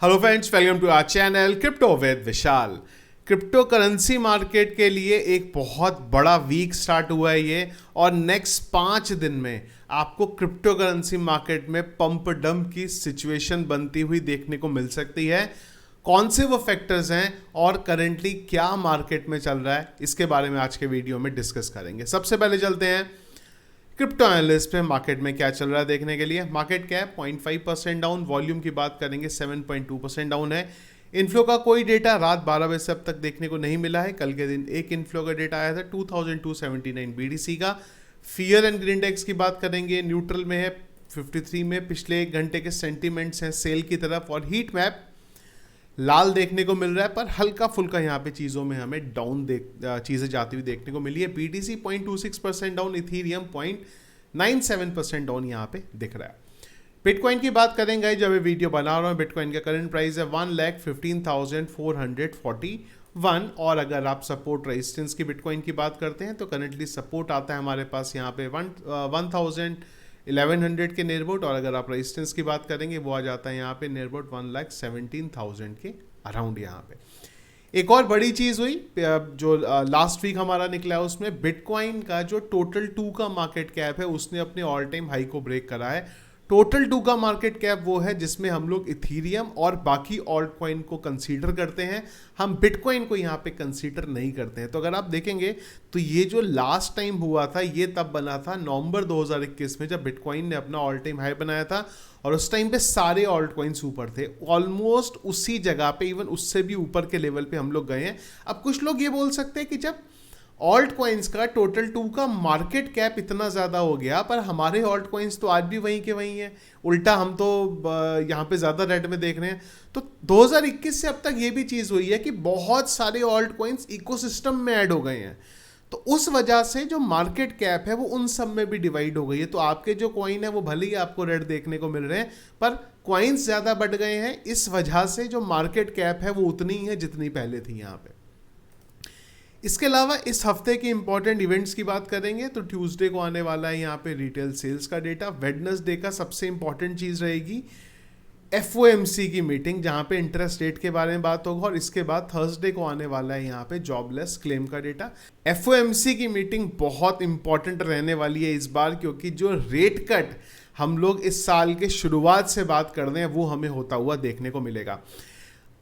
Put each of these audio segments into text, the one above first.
Hello friends, welcome to our channel crypto with Vishal. Cryptocurrency market के लिए एक बहुत बड़ा वीक स्टार्ट हुआ है ये, और नेक्स्ट 5 दिन में आपको क्रिप्टो करेंसी मार्केट में पंप डंप की सिचुएशन बनती हुई देखने को मिल सकती है। कौन से वो फैक्टर्स हैं और करंटली क्या मार्केट में चल रहा है, इसके बारे में आज के वीडियो में डिस्कस करेंगे। सबसे पहले चलते हैं क्रिप्टो एनालिस्ट पे मार्केट में क्या चल रहा है देखने के लिए। मार्केट कैप 0.5% डाउन, वॉल्यूम की बात करेंगे 7.2% डाउन है। इनफ्लो का कोई डेटा रात 12 बजे से अब तक देखने को नहीं मिला है। कल के दिन एक इनफ्लो का डेटा आया था 2279 बीडीसी का। फियर एंड ग्रीनडेक्स की बात करेंगे, न्यूट्रल में है 53 में। पिछले एक घंटे के सेंटीमेंट्स हैं सेल की तरफ, और हीट मैप लाल देखने को मिल रहा है, पर हल्का फुल्का यहाँ पे चीज़ों में हमें डाउन चीज़ें जाती हुई देखने को मिली है। BTC 0.26% डाउन, इथीरियम 0.97% डाउन यहाँ पे दिख रहा है। बिटकॉइन की बात करेंगे, जब ये वीडियो बना रहा हूँ बिटकॉइन का करंट प्राइस है 1,15,441, और अगर आप सपोर्ट रेजिस्टेंस की बिटकॉइन की बात करते हैं तो करंटली सपोर्ट आता है हमारे पास यहाँ पे 1100 के नियरबाउट, और अगर आप रेजिस्टेंस की बात करेंगे वो आ जाता है यहाँ पे नियरबाउट 1,17,000 के अराउंड। यहाँ पे एक और बड़ी चीज़ हुई जो लास्ट वीक हमारा निकला है, उसमें बिटकॉइन का जो टोटल 2 का मार्केट कैप है उसने अपने ऑल टाइम हाई को ब्रेक करा है। टोटल 2 का मार्केट कैप वो है जिसमें हम लोग इथीरियम और बाकी ऑल्ट कॉइन को कंसीडर करते हैं, हम बिटकॉइन को यहाँ पे कंसीडर नहीं करते हैं। तो अगर आप देखेंगे तो ये जो लास्ट टाइम हुआ था ये तब बना था नवंबर 2021 में, जब बिटकॉइन ने अपना ऑल टाइम हाई बनाया था, और उस टाइम पे सारे ऑल्ट कॉइन्स ऊपर थे। ऑलमोस्ट उसी जगह पे, इवन उससे भी ऊपर के लेवल पे हम लोग गए हैं। अब कुछ लोग ये बोल सकते हैं कि जब ऑल्ट कॉइन्स का टोटल 2 का मार्केट कैप इतना ज़्यादा हो गया, पर हमारे ऑल्ट कॉइन्स तो आज भी वहीं के वहीं हैं, उल्टा हम तो यहाँ पे ज़्यादा रेट में देख रहे हैं। तो 2021 से अब तक ये भी चीज़ हुई है कि बहुत सारे ऑल्ट कॉइन्स इकोसिस्टम में ऐड हो गए हैं, तो उस वजह से जो मार्केट कैप है वो उन सब में भी डिवाइड हो गई है। तो आपके जो कॉइन है वो भले ही आपको रेट देखने को मिल रहे हैं, पर कॉइन्स ज़्यादा बढ़ गए हैं, इस वजह से जो मार्केट कैप है वो उतनी ही है जितनी पहले थी यहाँ पे। इसके अलावा इस हफ्ते की इंपॉर्टेंट इवेंट्स की बात करेंगे तो ट्यूसडे को आने वाला है यहाँ पे रिटेल सेल्स का डेटा। वेडनेसडे का सबसे इंपॉर्टेंट चीज़ रहेगी FOMC की मीटिंग, जहाँ पे इंटरेस्ट रेट के बारे में बात होगा, और इसके बाद थर्सडे को आने वाला है यहाँ पे जॉबलेस क्लेम का डेटा। FOMC की मीटिंग बहुत इंपॉर्टेंट रहने वाली है इस बार, क्योंकि जो रेट कट हम लोग इस साल के शुरुआत से बात कर रहे हैं वो हमें होता हुआ देखने को मिलेगा।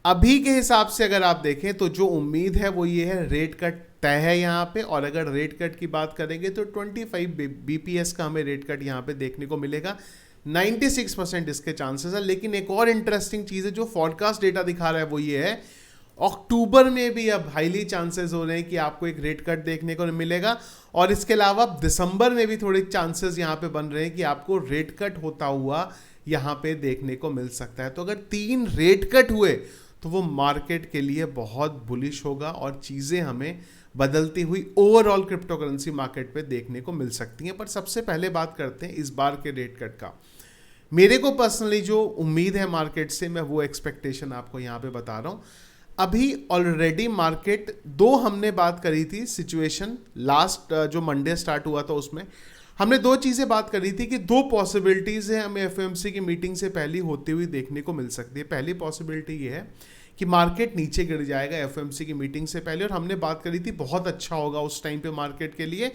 अभी के हिसाब से अगर आप देखें तो जो उम्मीद है वो ये है रेट कट तय है यहाँ पे, और अगर रेट कट की बात करेंगे तो 25 BPS का हमें रेट कट यहाँ पे देखने को मिलेगा। 96% इसके चांसेस है। लेकिन एक और इंटरेस्टिंग चीज़ है जो फॉरकास्ट डेटा दिखा रहा है वो ये है, अक्टूबर में भी अब हाईली चांसेस हो रहे हैं कि आपको एक रेट कट देखने को मिलेगा, और इसके अलावा दिसंबर में भी थोड़े चांसेस यहाँ पे बन रहे हैं कि आपको रेट कट होता हुआ यहाँ पे देखने को मिल सकता है। तो अगर 3 रेट कट हुए तो वो मार्केट के लिए बहुत बुलिश होगा, और चीज़ें हमें बदलती हुई ओवरऑल क्रिप्टो करेंसी मार्केट पे देखने को मिल सकती हैं। पर सबसे पहले बात करते हैं इस बार के रेट कट का। मेरे को पर्सनली जो उम्मीद है मार्केट से, मैं वो एक्सपेक्टेशन आपको यहाँ पे बता रहा हूँ। अभी ऑलरेडी मार्केट 2 हमने बात करी थी सिचुएशन, लास्ट जो मंडे स्टार्ट हुआ था उसमें हमने 2 चीज़ें बात करी थी कि 2 पॉसिबिलिटीज़ हैं हमें FOMC की मीटिंग से पहले होती हुई देखने को मिल सकती है। पहली पॉसिबिलिटी ये है कि मार्केट नीचे गिर जाएगा FOMC की मीटिंग से पहले, और हमने बात करी थी बहुत अच्छा होगा उस टाइम पे मार्केट के लिए,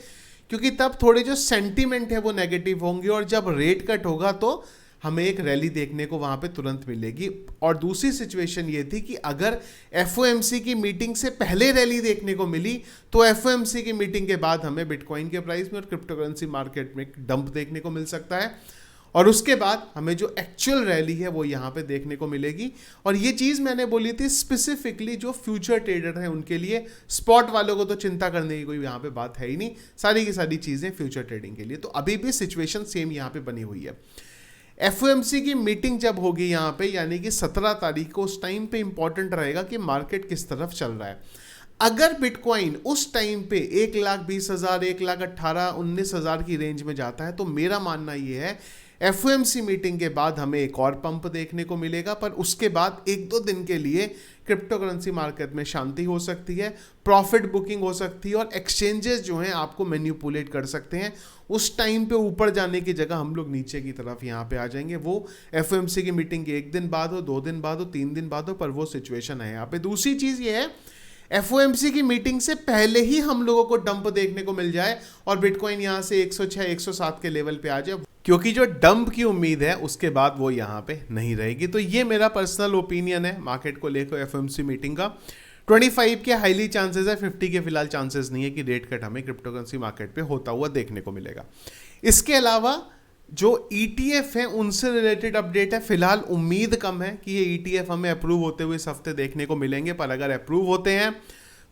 क्योंकि तब थोड़े जो सेंटीमेंट है वो नेगेटिव होंगे, और जब रेट कट होगा तो हमें एक रैली देखने को वहाँ पे तुरंत मिलेगी। और दूसरी सिचुएशन ये थी कि अगर FOMC की मीटिंग से पहले रैली देखने को मिली तो FOMC की मीटिंग के बाद हमें बिटकॉइन के प्राइस में और क्रिप्टो करेंसी मार्केट में डंप देखने को मिल सकता है, और उसके बाद हमें जो एक्चुअल रैली है वो यहाँ पे देखने को मिलेगी। और ये चीज़ मैंने बोली थी स्पेसिफिकली जो फ्यूचर ट्रेडर हैं उनके लिए, स्पॉट वालों को तो चिंता करने की कोई यहाँ पे बात है ही नहीं, सारी की सारी चीज़ें फ्यूचर ट्रेडिंग के लिए। तो अभी भी सिचुएशन सेम यहाँ पे बनी हुई है। FOMC की मीटिंग जब होगी यहाँ पे, यानी कि 17 तारीख को, उस टाइम पे इंपॉर्टेंट रहेगा कि मार्केट किस तरफ चल रहा है। अगर बिटकॉइन उस टाइम पे 1,20,000, 1,18,000, 19,000 की रेंज में जाता है तो मेरा मानना ये है एफओएमसी मीटिंग के बाद हमें एक और पंप देखने को मिलेगा, पर उसके बाद 1-2 दिन के लिए क्रिप्टो करेंसी मार्केट में शांति हो सकती है, प्रॉफिट बुकिंग हो सकती है और एक्सचेंजेस जो हैं आपको मैनिपुलेट कर सकते हैं। उस टाइम पे ऊपर जाने की जगह हम लोग नीचे की तरफ यहाँ पे आ जाएंगे। वो एफओएमसी की मीटिंग के 1 दिन बाद हो, 2 दिन बाद हो, 3 दिन बाद हो, पर वो सिचुएशन है यहाँ पे। दूसरी चीज़ ये है, एफओएमसी की मीटिंग से पहले ही हम लोगों को डंप देखने को मिल जाए और बिटकॉइन यहाँ से 106 107 के लेवल पे आ जाए, क्योंकि जो डंप की उम्मीद है उसके बाद वो यहाँ पे नहीं रहेगी। तो ये मेरा पर्सनल ओपिनियन है मार्केट को लेकर एफओएमसी मीटिंग का। 25 के हाईली चांसेस है, 50 के फिलहाल चांसेस नहीं है कि रेट कट हमें क्रिप्टो करेंसी मार्केट पे होता हुआ देखने को मिलेगा। इसके अलावा जो ETF है उनसे रिलेटेड अपडेट है, फिलहाल उम्मीद कम है कि ये ETF हमें अप्रूव होते हुए इस हफ्ते देखने को मिलेंगे, पर अगर अप्रूव होते हैं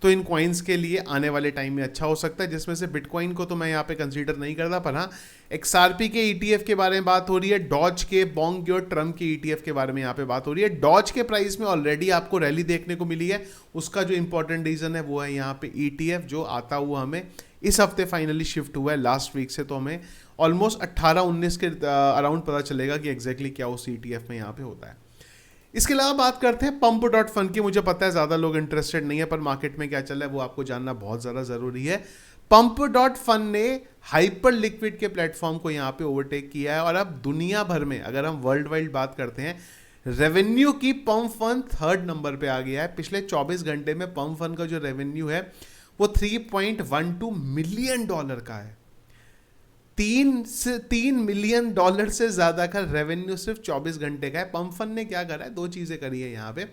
तो इन कॉइन्स के लिए आने वाले टाइम में अच्छा हो सकता है, जिसमें से बिटकॉइन को तो मैं यहाँ पे कंसीडर नहीं करता, पर हाँ XRP के ETF के बारे में बात हो रही है, डॉज के, बोंग और ट्रम्प के ETF के बारे में यहाँ पे बात हो रही है। डॉज के प्राइस में ऑलरेडी आपको रैली देखने को मिली है, उसका जो इंपॉर्टेंट रीजन है वो है यहाँ पे ETF जो आता हुआ हमें इस हफ्ते फाइनली शिफ्ट हुआ है लास्ट वीक से, तो हमें ऑलमोस्ट 18-19 के अराउंड पता चलेगा कि एग्जैक्टली क्या उस ETF में यहाँ पे होता है। इसके अलावा बात करते हैं pump.fun की। मुझे पता है ज़्यादा लोग इंटरेस्टेड नहीं है, पर मार्केट में क्या चल रहा है वो आपको जानना बहुत ज़्यादा ज़रूरी है। pump.fun ने हाइपर लिक्विड के प्लेटफॉर्म को यहाँ पे ओवरटेक किया है और अब दुनिया भर में अगर हम वर्ल्ड वाइड बात करते हैं, रेवेन्यू की pump.fun 3rd नंबर पे आ गया है। पिछले 24 घंटे में pump.fun का जो रेवेन्यू है वो $3.12 मिलियन का है। 3 मिलियन डॉलर से ज़्यादा का रेवेन्यू सिर्फ 24 घंटे का है। pump.fun ने क्या करा है, 2 चीज़ें करी है यहाँ पे।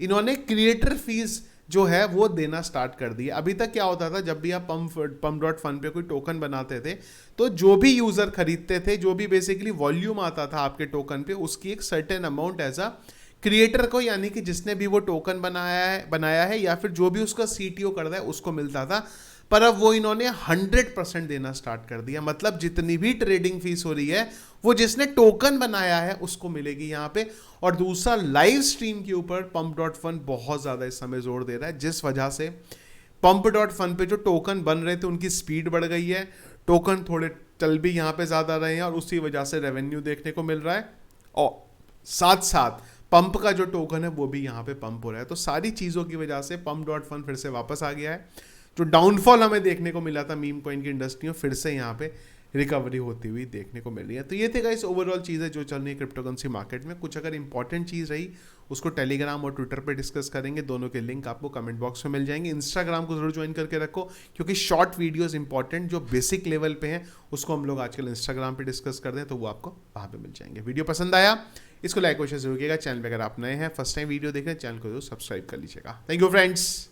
इन्होंने क्रिएटर फीस जो है वो देना स्टार्ट कर दी है। अभी तक क्या होता था, जब भी आप pump.fun पे कोई टोकन बनाते थे तो जो भी यूज़र खरीदते थे, जो भी बेसिकली वॉल्यूम आता था आपके टोकन पे, उसकी एक certain amount as a creator को, यानी कि जिसने भी वो टोकन बनाया है या फिर जो भी उसका CTO कर रहा है उसको मिलता था। पर अब वो इन्होंने 100% देना स्टार्ट कर दिया, मतलब जितनी भी ट्रेडिंग फीस हो रही है वो जिसने टोकन बनाया है उसको मिलेगी यहाँ पे। और दूसरा, लाइव स्ट्रीम के ऊपर pump.fun बहुत ज़्यादा इस समय जोर दे रहा है, जिस वजह से pump.fun पे जो टोकन बन रहे थे उनकी स्पीड बढ़ गई है, टोकन थोड़े चल भी यहाँ पे ज़्यादा रहे हैं और उसी वजह से रेवेन्यू देखने को मिल रहा है और साथ साथ पंप का जो टोकन है वो भी यहाँ पे पंप हो रहा है। तो सारी चीज़ों की वजह से pump.fun फिर से वापस आ गया है। जो डाउनफॉल हमें देखने को मिला था मीम कॉइन की इंडस्ट्री में, फिर से यहाँ पे रिकवरी होती हुई देखने को मिल रही है। तो ये थे गाइस ओवरऑल चीज़ें जो चल रही है क्रिप्टो करेंसी मार्केट में। कुछ अगर इंपॉर्टेंट चीज़ रही उसको टेलीग्राम और ट्विटर पे डिस्कस करेंगे, दोनों के लिंक आपको कमेंट बॉक्स में मिल जाएंगे। इंस्टाग्राम को जरूर ज्वाइन करके रखो, क्योंकि शॉर्ट वीडियोस इंपॉर्टेंट जो बेसिक लेवल पे हैं उसको हम लोग आजकल इंस्टाग्राम पे डिस्कस करते हैं, तो वो आपको वहाँ पे मिल जाएंगे। वीडियो पसंद आया इसको लाइक और शेयर जरूर कीजिएगा। चैनल पे अगर आप नए हैं, फर्स्ट टाइम वीडियो देख रहे हैं, चैनल को जरूर सब्सक्राइब कर लीजिएगा। Thank you friends.